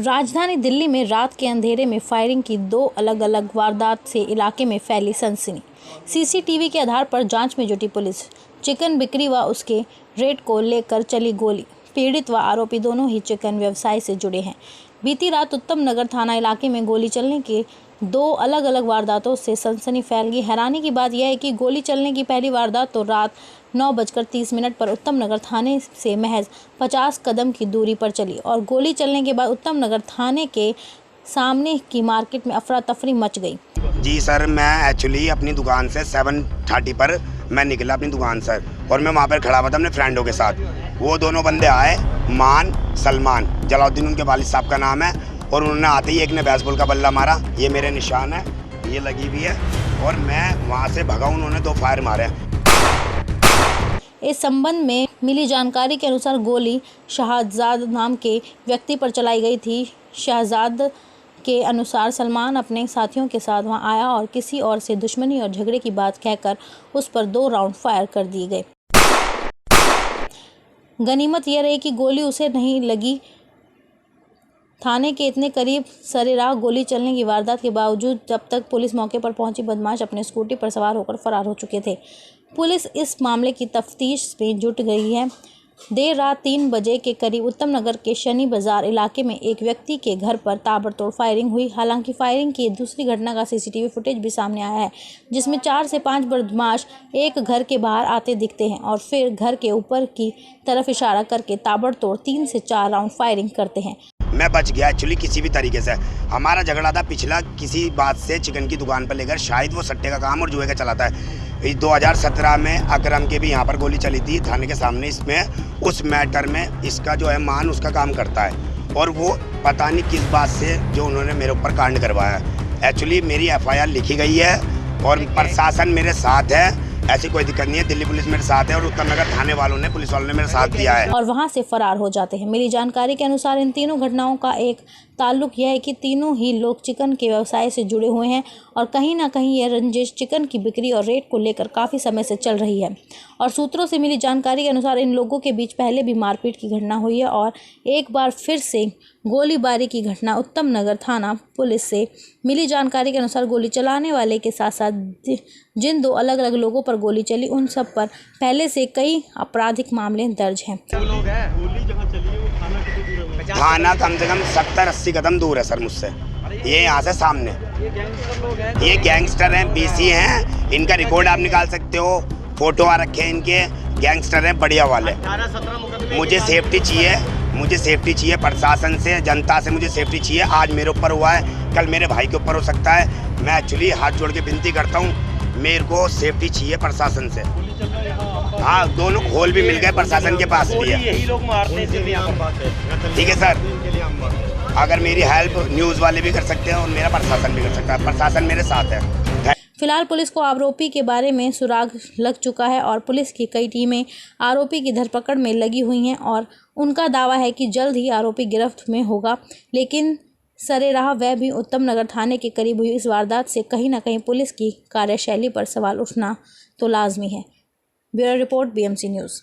राजधानी दिल्ली में रात के अंधेरे में फायरिंग की दो अलग अलग वारदात से इलाके में फैली सनसनी। सीसीटीवी के आधार पर जांच में जुटी पुलिस। चिकन बिक्री व उसके रेट को लेकर चली गोली। पीड़ित व आरोपी दोनों ही चिकन व्यवसाय से जुड़े हैं। बीती रात उत्तम नगर थाना इलाके में गोली चलने के दो अलग अलग वारदातों से सनसनी फैल गई। हैरानी की बात यह है कि गोली चलने की पहली वारदात तो रात 9:30 पर उत्तम नगर थाने से महज 50 कदम की दूरी पर चली और गोली चलने के बाद उत्तम नगर थाने के सामने की मार्केट में अफरा तफरी मच गई। जी सर, मैं एक्चुअली अपनी दुकान से 7:30 पर मैं निकला अपनी दुकान सर, और मैं वहाँ पर खड़ा हुआ था अपने फ्रेंडों के साथ। वो दोनों बंदे आए, मान सलमान जलाउद्दीन उनके वालिद साहब का नाम है, और उन्होंने आते ही एक ने बेसबॉल का बल्ला मारा। ये मेरे निशान है, ये लगी हुई है, और मैं वहाँ से भगा। उन्होंने 2 फायर मारे। इस संबंध में मिली जानकारी के अनुसार गोली शहजाद नाम के व्यक्ति पर चलाई गई थी। शहजाद के अनुसार सलमान अपने साथियों के साथ वहां आया और किसी और से दुश्मनी और झगड़े की बात कहकर उस पर 2 राउंड फायर कर दिए गए। गनीमत यह रही कि गोली उसे नहीं लगी। थाने के इतने करीब सरेराह गोली चलने की वारदात के बावजूद जब तक पुलिस मौके पर पहुंची, बदमाश अपने स्कूटी पर सवार होकर फरार हो चुके थे। पुलिस इस मामले की तफ्तीश में जुट गई है। देर रात 3 बजे के करीब उत्तम नगर के शनि बाजार इलाके में एक व्यक्ति के घर पर ताबड़तोड़ फायरिंग हुई। हालांकि फायरिंग की दूसरी घटना का सीसीटीवी फुटेज भी सामने आया है, जिसमें 4 से 5 बदमाश एक घर के बाहर आते दिखते हैं और फिर घर के ऊपर की तरफ इशारा करके ताबड़तोड़ 3 से 4 राउंड फायरिंग करते हैं। मैं बच गया एक्चुअली किसी भी तरीके से। हमारा झगड़ा था पिछला किसी बात से, चिकन की दुकान पर लेकर। शायद वो सट्टे का काम और जुए का चलाता है। 2017 में अकरम के भी यहाँ पर गोली चली थी थाने के सामने। इसमें उस मैटर में इसका जो है मान उसका काम करता है, और वो पता नहीं किस बात से जो उन्होंने मेरे ऊपर कांड करवाया। एक्चुअली मेरी FIR लिखी गई है और प्रशासन मेरे साथ है, ऐसी कोई दिक्कत नहीं है। दिल्ली पुलिस मेरे साथ है और उत्तम नगर थाने वालों ने, पुलिस वालों ने मेरे साथ दिया है, और वहां से फरार हो जाते हैं। मिली जानकारी के अनुसार इन तीनों घटनाओं का एक ताल्लुक यह है कि तीनों ही लोग चिकन के व्यवसाय से जुड़े हुए हैं और कहीं ना कहीं यह रंजिश चिकन की बिक्री और रेट को लेकर काफ़ी समय से चल रही है। और सूत्रों से मिली जानकारी के अनुसार इन लोगों के बीच पहले भी मारपीट की घटना हुई है और एक बार फिर से गोलीबारी की घटना। उत्तम नगर थाना पुलिस से मिली जानकारी के अनुसार गोली चलाने वाले के साथ साथ जिन 2 अलग अलग लोगों पर गोली चली, उन सब पर पहले से कई आपराधिक मामले दर्ज हैं। थाना कम से कम 70-80 कदम दूर है सर मुझसे। ये यहाँ से सामने ये गैंगस्टर हैं, BC हैं। इनका रिकॉर्ड आप निकाल सकते हो, फोटो आ रखे हैं इनके। गैंगस्टर हैं बढ़िया वाले। मुझे सेफ्टी चाहिए प्रशासन से, जनता से। मुझे सेफ्टी चाहिए। आज मेरे ऊपर हुआ है, कल मेरे भाई के ऊपर हो सकता है। मैं एक्चुअली हाथ जोड़ के विनती करता हूँ, मेरे को सेफ्टी चाहिए प्रशासन से। हाँ, 2 लोग होल भी मिल गए, प्रशासन के पास भी है। यही लोग मारते हैं। ठीक है सर, अगर मेरी हेल्प न्यूज़ वाले भी कर सकते हैं और मेरा प्रशासन भी कर सकता है। प्रशासन मेरे साथ है। फिलहाल पुलिस को आरोपी के बारे में सुराग लग चुका है और पुलिस की कई टीमें आरोपी की धरपकड़ में लगी हुई हैं और उनका दावा है कि जल्द ही आरोपी गिरफ्त में होगा। लेकिन सरेराह वह भी उत्तम नगर थाने के करीब हुई इस वारदात से कहीं ना कहीं पुलिस की कार्यशैली पर सवाल उठना तो लाजमी है। Bureau report BMC news.